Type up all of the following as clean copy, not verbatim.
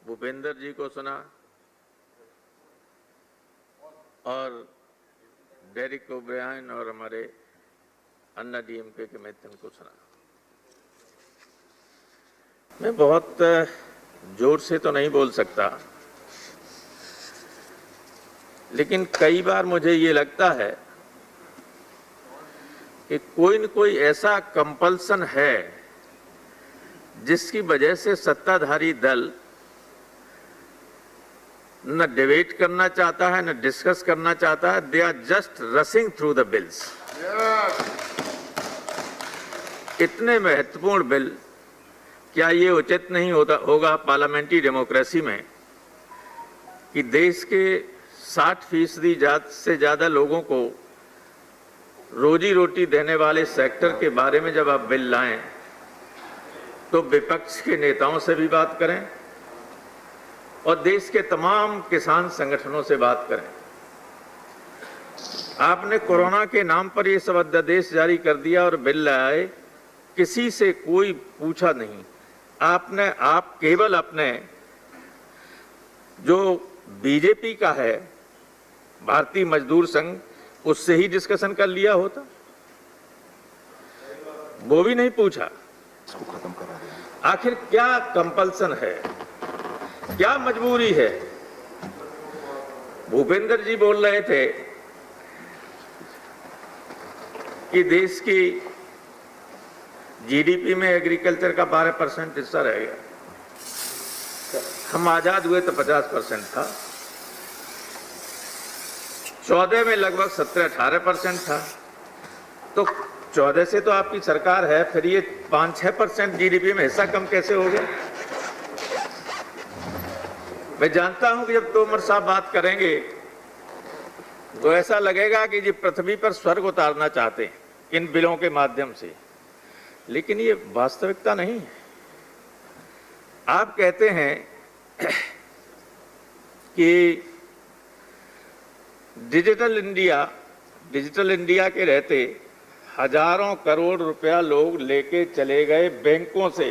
भूपेंद्र जी को सुना और डेरिक ओब्रायन और हमारे अन्ना डीएमके के मित्रों को सुना। मैं बहुत जोर से तो नहीं बोल सकता, लेकिन कई बार मुझे ये लगता है कि कोई न कोई ऐसा कंपल्सन है जिसकी वजह से सत्ताधारी दल न डिबेट करना चाहता है, न डिस्कस करना चाहता है। They are just rushing through the bills. इतने महत्वपूर्ण बिल, क्या ये उचित नहीं होगा पार्लियामेंट्री डेमोक्रेसी में कि देश के 60% से ज्यादा लोगों को रोजी रोटी देने वाले सेक्टर के बारे में जब आप बिल लाएं तो विपक्ष के नेताओं से भी बात करें और देश के तमाम किसान संगठनों से बात करें। आपने कोरोना के नाम पर ये सब अध्यादेश जारी कर दिया और बिल लाए, किसी से कोई पूछा नहीं। आप केवल अपने जो बीजेपी का है, भारतीय मजदूर संघ, उससे ही डिस्कशन कर लिया होता, वो भी नहीं पूछा। आखिर क्या कंपल्सन है, क्या मजबूरी है? भूपेंद्र जी बोल रहे थे कि देश की जीडीपी में एग्रीकल्चर का 12% हिस्सा रह गया। हम आजाद हुए तो 50% था, 14 में लगभग 17-18% था। तो 14 से तो आपकी सरकार है, फिर ये 5-6% जीडीपी में हिस्सा कम कैसे हो गया? मैं जानता हूं कि जब तोमर साहब बात करेंगे तो ऐसा लगेगा कि जी पृथ्वी पर स्वर्ग उतारना चाहते हैं इन बिलों के माध्यम से, लेकिन ये वास्तविकता नहीं है। आप कहते हैं कि डिजिटल इंडिया के रहते हजारों करोड़ रुपया लोग लेके चले गए बैंकों से।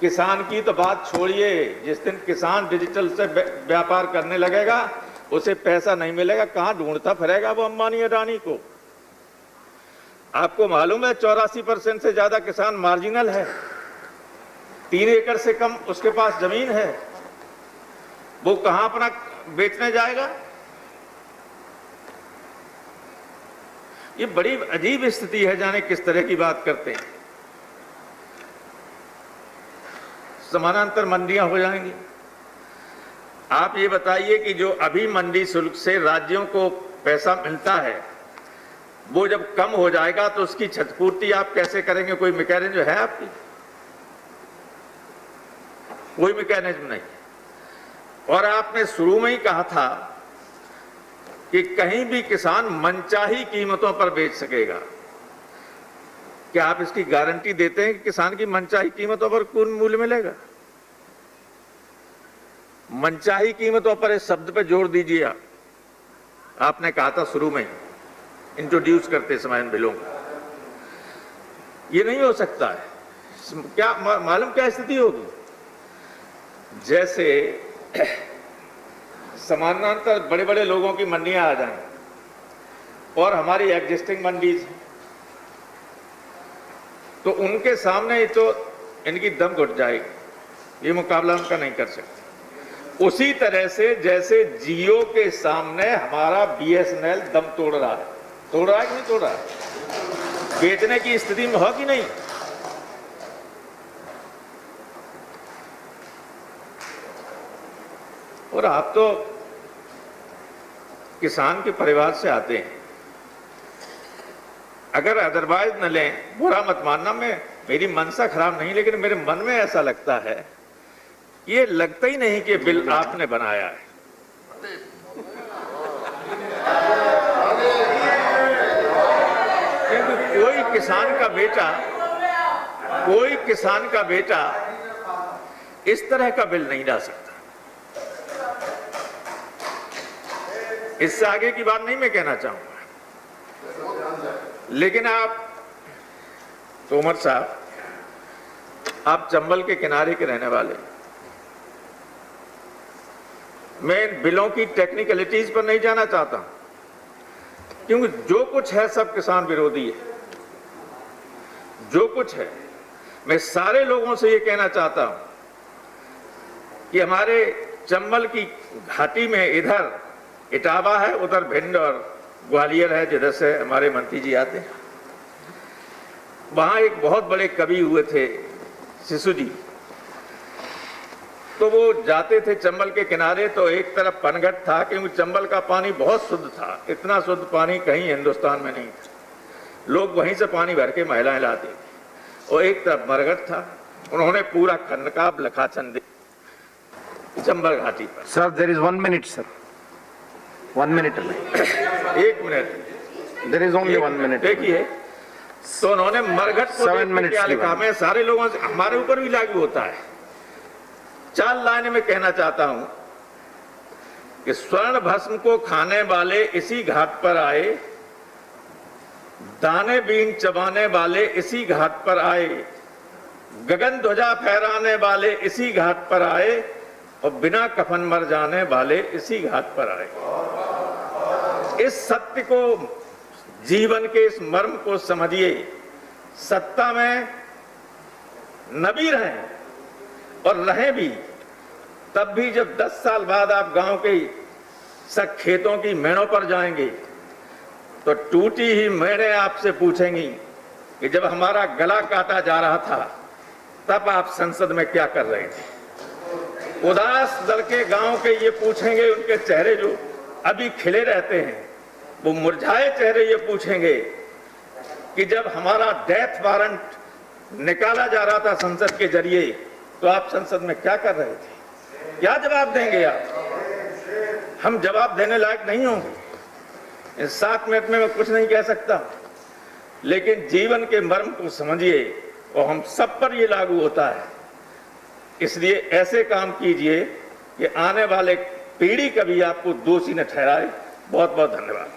किसान की तो बात छोड़िए, जिस दिन किसान डिजिटल से व्यापार करने लगेगा उसे पैसा नहीं मिलेगा, कहां ढूंढता फिरेगा वो अंबानी अडानी को? आपको मालूम है 84% से ज्यादा किसान मार्जिनल है, 3 एकड़ से कम उसके पास जमीन है, वो कहां अपना बेचने जाएगा? ये बड़ी अजीब स्थिति है, जाने किस तरह की बात करते हैं। समानांतर मंडियां हो जाएंगी। आप ये बताइए कि जो अभी मंडी शुल्क से राज्यों को पैसा मिलता है, वो जब कम हो जाएगा तो उसकी क्षतिपूर्ति आप कैसे करेंगे? कोई मैकेनिज्म है आपकी? कोई मैकेनिज्म नहीं। और आपने शुरू में ही कहा था कि कहीं भी किसान मनचाही कीमतों पर बेच सकेगा। क्या आप इसकी गारंटी देते हैं कि किसान की मनचाही कीमतों पर कौन मूल्य मिलेगा? मनचाही कीमतों पर इस शब्द पे जोर दीजिए। आपने कहा था शुरू में इंट्रोड्यूस करते समय इन बिलों को, ये नहीं हो सकता है। क्या मालूम क्या स्थिति होगी? जैसे समानांतर बड़े बड़े लोगों की मंडियां आ जाएं और हमारी एग्जिस्टिंग मंडीज, तो उनके सामने तो इनकी दम घुट जाएगी, ये मुकाबला उनका नहीं कर सकते। उसी तरह से जैसे जियो के सामने हमारा बीएसएनएल दम तोड़ रहा है कि नहीं तोड़ रहा है? बेचने की स्थिति में हो कि नहीं? और आप तो किसान के परिवार से आते हैं, अगर अदरवाइज न लें, बुरा मत मानना, मेरी मनसा खराब नहीं, लेकिन मेरे मन में ऐसा लगता है, ये लगता ही नहीं कि बिल आपने बनाया है। क्योंकि कोई किसान का बेटा इस तरह का बिल नहीं ला सकता। इससे आगे की बात नहीं मैं कहना चाहूंगा, लेकिन आप तोमर साहब, आप चंबल के किनारे के रहने वाले, मैं इन बिलों की टेक्निकलिटीज पर नहीं जाना चाहता, क्योंकि जो कुछ है सब किसान विरोधी है, जो कुछ है। मैं सारे लोगों से ये कहना चाहता हूं कि हमारे चंबल की घाटी में इधर इटावा है, उधर भिंड और ग्वालियर है, जिधर से हमारे मंत्री जी आते हैं। वहां एक बहुत बड़े कवि हुए थे शिशु जी, तो वो जाते थे चंबल के किनारे, तो एक तरफ पनघट था, क्योंकि चंबल का पानी बहुत शुद्ध था, इतना शुद्ध पानी कहीं हिंदुस्तान में नहीं था। लोग वहीं से पानी भर के महिलाएं लाती थी, और एक तरफ मरघट था। उन्होंने पूरा खनकाब लिखा चंबल घाटी पर। Sir, there is 1 minute sir, 1 minute. 1 minute, there is only 1 minute. देखिए, तो उन्होंने मरघट को 7 मिनट क्या लिखा, मैं सारे लोगों से, हमारे ऊपर भी लागू होता है। 4 लाइनें में कहना चाहता हूं कि स्वर्ण भस्म को खाने वाले इसी घाट पर आए, दाने बीन चबाने वाले इसी घाट पर आए, गगन ध्वजा फहराने वाले इसी घाट पर आए, और बिना कफन मर जाने वाले इसी घाट पर आए। इस सत्य को, जीवन के इस मर्म को समझिए। सत्ता में न भी रहें और रहें भी, तब भी जब 10 साल बाद आप गांव के सब खेतों की मेड़ों पर जाएंगे, तो टूटी ही मेड़ें आपसे पूछेंगी कि जब हमारा गला काटा जा रहा था, तब आप संसद में क्या कर रहे थे। उदास लड़के गांव के ये पूछेंगे, उनके चेहरे जो अभी खिले रहते हैं, वो मुरझाए चेहरे ये पूछेंगे कि जब हमारा डेथ वारंट निकाला जा रहा था संसद के जरिए, तो आप संसद में क्या कर रहे थे। क्या जवाब देंगे आप। हम जवाब देने लायक नहीं होंगे। इस 7 मिनट में मैं कुछ नहीं कह सकता, लेकिन जीवन के मर्म को समझिए, और हम सब पर ये लागू होता है। इसलिए ऐसे काम कीजिए कि आने वाले पीढ़ी कभी आपको दोषी न ठहराए। बहुत बहुत धन्यवाद।